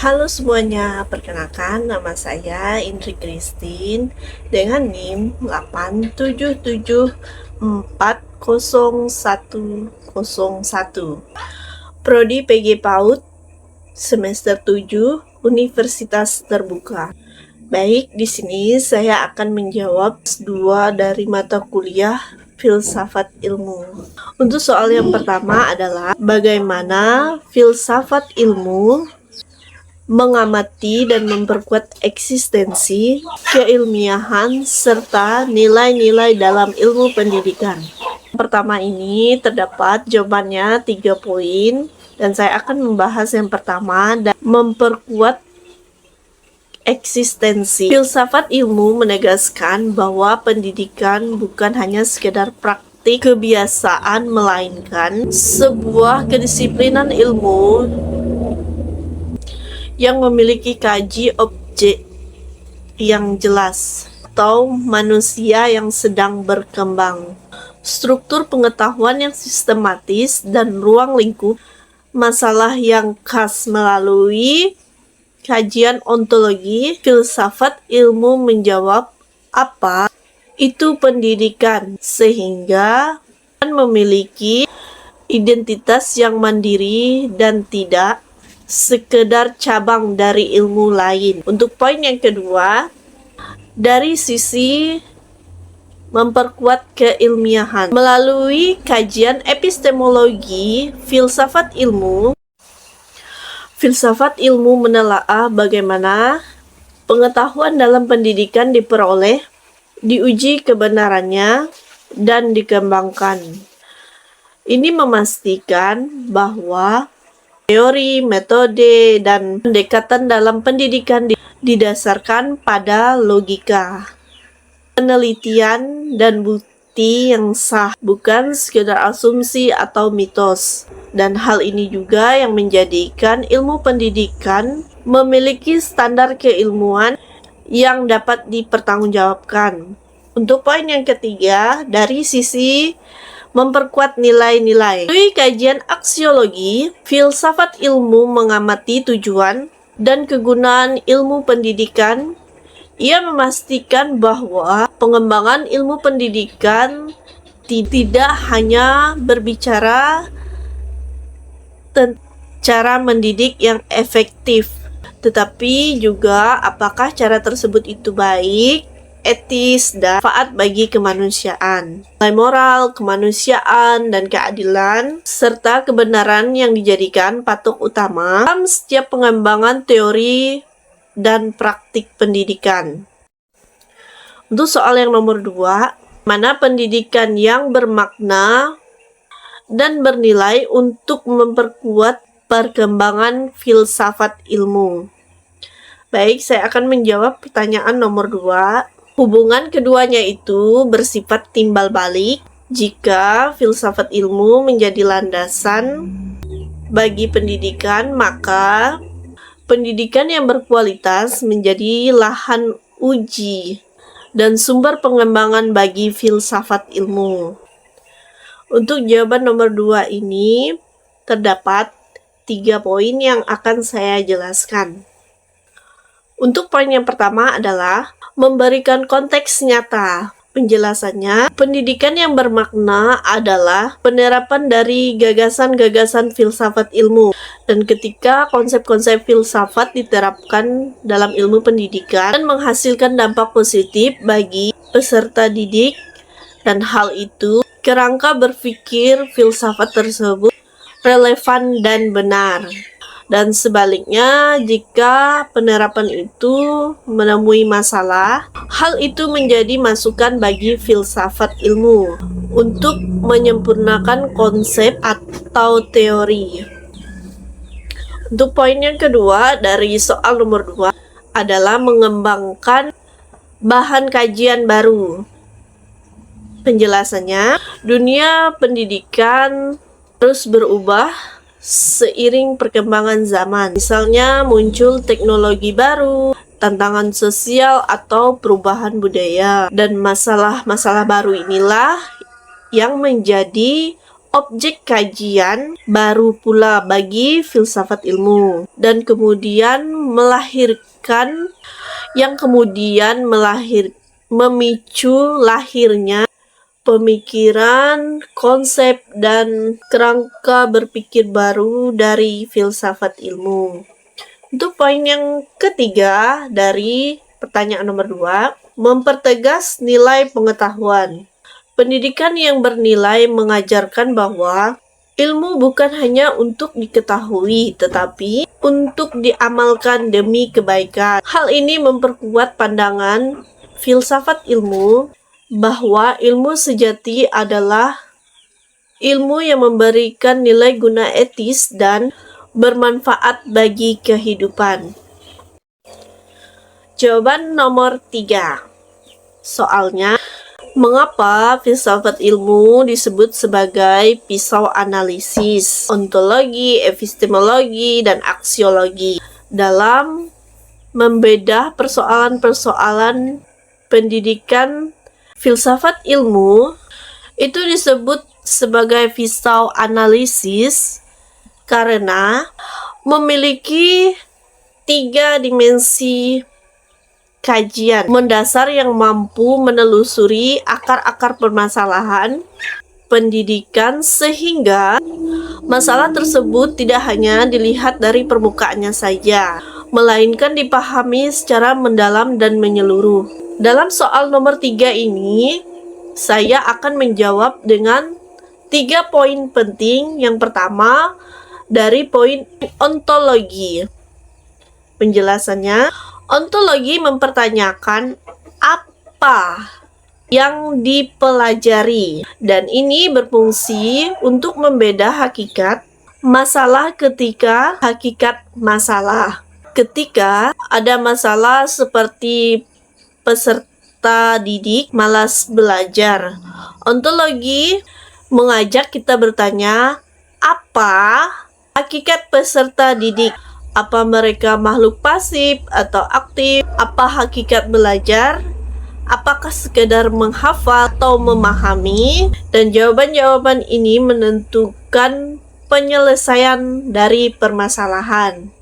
Halo semuanya, perkenalkan nama saya Indri Christine dengan NIM 877400101. Prodi PG PAUD semester 7 Universitas Terbuka. Baik, di sini saya akan menjawab dua dari mata kuliah filsafat ilmu. Untuk soal yang pertama adalah bagaimana filsafat ilmu mengamati dan memperkuat eksistensi, keilmiahan, serta nilai-nilai dalam ilmu pendidikan. Pertama ini terdapat jawabannya 3 poin, dan saya akan membahas yang pertama dan memperkuat eksistensi. Filsafat ilmu menegaskan bahwa pendidikan bukan hanya sekedar praktik kebiasaan, melainkan sebuah kedisiplinan ilmu yang memiliki kaji objek yang jelas atau manusia yang sedang berkembang, struktur pengetahuan yang sistematis, dan ruang lingkup masalah yang khas. Melalui kajian ontologi, filsafat ilmu menjawab apa itu pendidikan, sehingga memiliki identitas yang mandiri dan tidak sekedar cabang dari ilmu lain. Untuk poin yang kedua, dari sisi memperkuat keilmiahan. Melalui kajian epistemologi filsafat ilmu menelaah bagaimana pengetahuan dalam pendidikan diperoleh, diuji kebenarannya, dan dikembangkan. Ini memastikan bahwa teori, metode, dan pendekatan dalam pendidikan didasarkan pada logika, penelitian, dan bukti yang sah, bukan sekedar asumsi atau mitos. Dan hal ini juga yang menjadikan ilmu pendidikan memiliki standar keilmuan yang dapat dipertanggungjawabkan. Untuk poin yang ketiga, dari sisi memperkuat nilai-nilai. Melalui kajian aksiologi, filsafat ilmu mengamati tujuan dan kegunaan ilmu pendidikan. Ia memastikan bahwa pengembangan ilmu pendidikan tidak hanya berbicara tentang cara mendidik yang efektif, tetapi juga apakah cara tersebut itu baik, etis, dan manfaat bagi kemanusiaan. Nilai moral, kemanusiaan, dan keadilan, serta kebenaran yang dijadikan patok utama dalam setiap pengembangan teori dan praktik pendidikan. Untuk soal yang nomor 2, mana pendidikan yang bermakna dan bernilai untuk memperkuat perkembangan filsafat ilmu. Baik, saya akan menjawab pertanyaan nomor 2. Hubungan keduanya itu bersifat timbal balik. Jika filsafat ilmu menjadi landasan bagi pendidikan, maka pendidikan yang berkualitas menjadi lahan uji dan sumber pengembangan bagi filsafat ilmu. Untuk jawaban nomor 2 ini terdapat 3 poin yang akan saya jelaskan. Untuk poin yang pertama adalah memberikan konteks nyata. Penjelasannya, pendidikan yang bermakna adalah penerapan dari gagasan-gagasan filsafat ilmu. Dan ketika konsep-konsep filsafat diterapkan dalam ilmu pendidikan dan menghasilkan dampak positif bagi peserta didik, dan hal itu kerangka berpikir filsafat tersebut relevan dan benar. Dan sebaliknya, jika penerapan itu menemui masalah, hal itu menjadi masukan bagi filsafat ilmu untuk menyempurnakan konsep atau teori. Untuk poin yang kedua dari soal nomor 2 adalah mengembangkan bahan kajian baru. Penjelasannya, dunia pendidikan terus berubah seiring perkembangan zaman. Misalnya muncul teknologi baru, tantangan sosial, atau perubahan budaya. Dan masalah-masalah baru inilah yang menjadi objek kajian baru pula bagi filsafat ilmu, dan kemudian memicu lahirnya pemikiran, konsep, dan kerangka berpikir baru dari filsafat ilmu. Untuk poin yang ketiga dari pertanyaan nomor 2, mempertegas nilai pengetahuan. Pendidikan yang bernilai mengajarkan bahwa ilmu bukan hanya untuk diketahui, tetapi untuk diamalkan demi kebaikan. Hal ini memperkuat pandangan filsafat ilmu bahwa ilmu sejati adalah ilmu yang memberikan nilai guna etis dan bermanfaat bagi kehidupan. Jawaban nomor 3. Soalnya, mengapa filsafat ilmu disebut sebagai pisau analisis, ontologi, epistemologi, dan aksiologi dalam membedah persoalan-persoalan pendidikan? Filsafat ilmu itu disebut sebagai pisau analisis karena memiliki 3 dimensi kajian mendasar yang mampu menelusuri akar-akar permasalahan pendidikan, sehingga masalah tersebut tidak hanya dilihat dari permukaannya saja, melainkan dipahami secara mendalam dan menyeluruh. Dalam soal nomor 3 ini, saya akan menjawab dengan 3 poin penting. Yang pertama, dari poin ontologi. Penjelasannya, ontologi mempertanyakan apa yang dipelajari, dan ini berfungsi untuk membedah hakikat masalah ketika ada masalah seperti peserta didik malas belajar. Ontologi mengajak kita bertanya, apa hakikat peserta didik? Apa mereka makhluk pasif atau aktif? Apa hakikat belajar? Apakah sekedar menghafal atau memahami? Dan jawaban-jawaban ini menentukan penyelesaian dari permasalahan.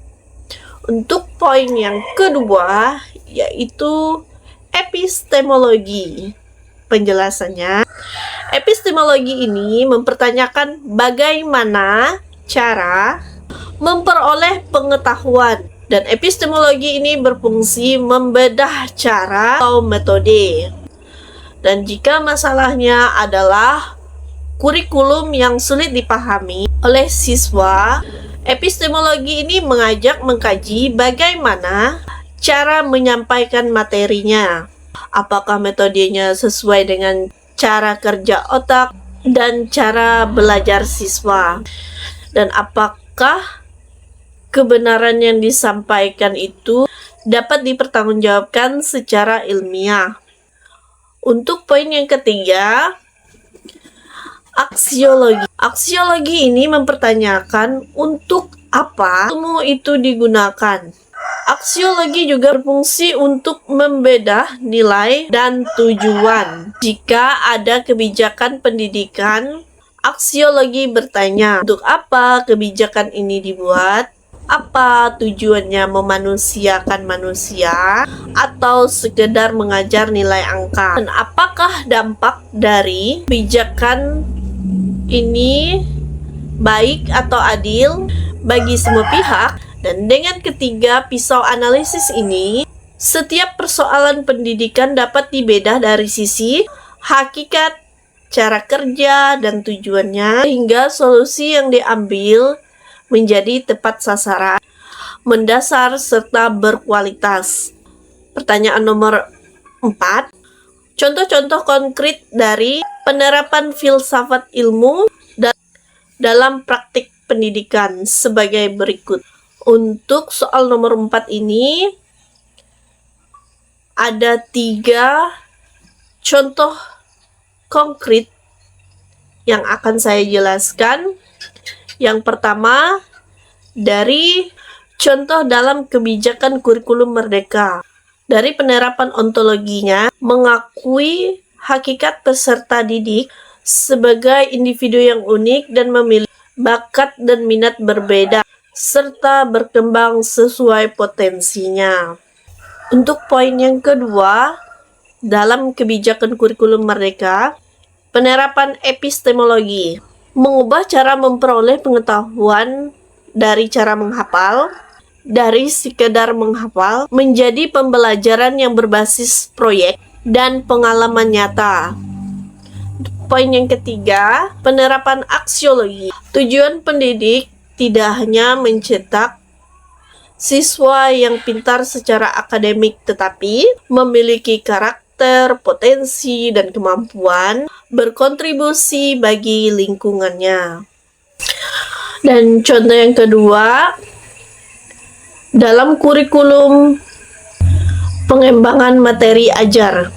Untuk poin yang kedua, yaitu epistemologi. Penjelasannya, epistemologi ini mempertanyakan bagaimana cara memperoleh pengetahuan, dan epistemologi ini berfungsi membedah cara atau metode. Dan jika masalahnya adalah kurikulum yang sulit dipahami oleh siswa, epistemologi ini mengajak mengkaji bagaimana cara menyampaikan materinya, apakah metodenya sesuai dengan cara kerja otak dan cara belajar siswa, dan apakah kebenaran yang disampaikan itu dapat dipertanggungjawabkan secara ilmiah. Untuk poin yang ketiga, aksiologi. Aksiologi ini mempertanyakan untuk apa ilmu itu digunakan. Aksiologi juga berfungsi untuk membedah nilai dan tujuan. Jika ada kebijakan pendidikan, aksiologi bertanya, untuk apa kebijakan ini dibuat? Apa tujuannya, memanusiakan manusia atau sekedar mengajar nilai angka? Dan apakah dampak dari kebijakan ini baik atau adil bagi semua pihak? Dan dengan ketiga pisau analisis ini, setiap persoalan pendidikan dapat dibedah dari sisi hakikat, cara kerja, dan tujuannya, hingga solusi yang diambil menjadi tepat sasaran, mendasar, serta berkualitas. Pertanyaan nomor 4. Contoh-contoh konkret dari penerapan filsafat ilmu dalam praktik pendidikan sebagai berikut. Untuk soal nomor 4 ini, ada 3 contoh konkret yang akan saya jelaskan. Yang pertama, dari contoh dalam kebijakan kurikulum merdeka. Dari penerapan ontologinya, mengakui hakikat peserta didik sebagai individu yang unik dan memiliki bakat dan minat berbeda, serta berkembang sesuai potensinya. Untuk poin yang kedua, dalam kebijakan kurikulum Merdeka, penerapan epistemologi, mengubah cara memperoleh pengetahuan dari cara menghafal, dari sekedar menghafal, menjadi pembelajaran yang berbasis proyek dan pengalaman nyata. Poin yang ketiga, penerapan aksiologi. Tujuan pendidik tidak hanya mencetak siswa yang pintar secara akademik, tetapi memiliki karakter, potensi, dan kemampuan berkontribusi bagi lingkungannya. Dan contoh yang kedua, dalam kurikulum pengembangan materi ajar,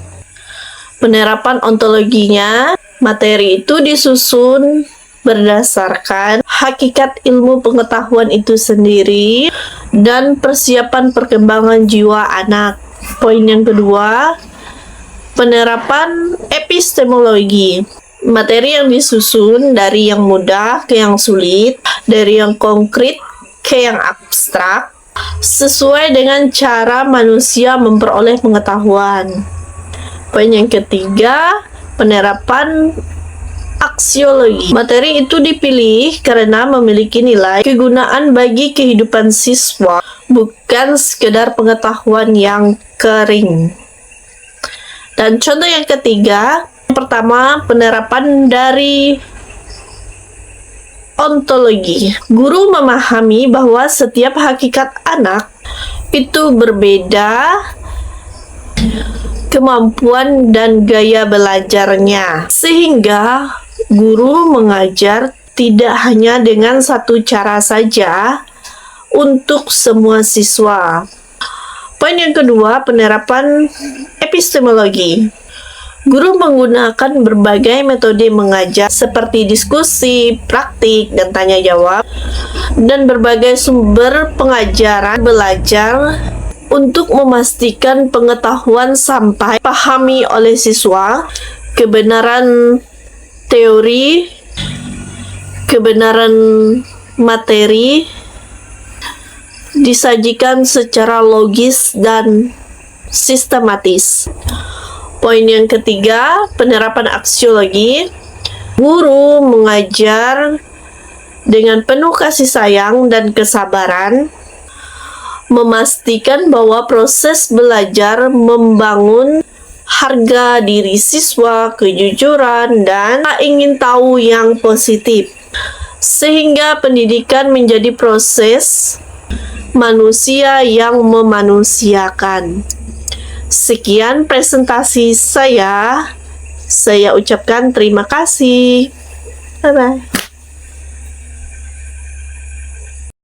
penerapan ontologinya, materi itu disusun berdasarkan hakikat ilmu pengetahuan itu sendiri dan persiapan perkembangan jiwa anak. Poin yang kedua, penerapan epistemologi. Materi yang disusun dari yang mudah ke yang sulit, dari yang konkret ke yang abstrak, sesuai dengan cara manusia memperoleh pengetahuan. Poin yang ketiga, penerapan aksiologi. Materi itu dipilih karena memiliki nilai kegunaan bagi kehidupan siswa, bukan sekedar pengetahuan yang kering. Dan contoh yang ketiga, pertama, penerapan dari ontologi. Guru memahami bahwa setiap hakikat anak itu berbeda, kemampuan dan gaya belajarnya, sehingga guru mengajar tidak hanya dengan satu cara saja untuk semua siswa. Poin yang kedua, penerapan epistemologi. Guru menggunakan berbagai metode mengajar seperti diskusi, praktik, dan tanya jawab, dan berbagai sumber pengajaran belajar untuk memastikan pengetahuan sampai pahami oleh siswa, kebenaran teori, kebenaran materi disajikan secara logis dan sistematis. Poin yang ketiga, penerapan aksiologi. Guru mengajar dengan penuh kasih sayang dan kesabaran, memastikan bahwa proses belajar membangun harga diri siswa, kejujuran, dan ingin tahu yang positif, sehingga pendidikan menjadi proses manusia yang memanusiakan. Sekian presentasi saya. Saya ucapkan terima kasih. Bye-bye.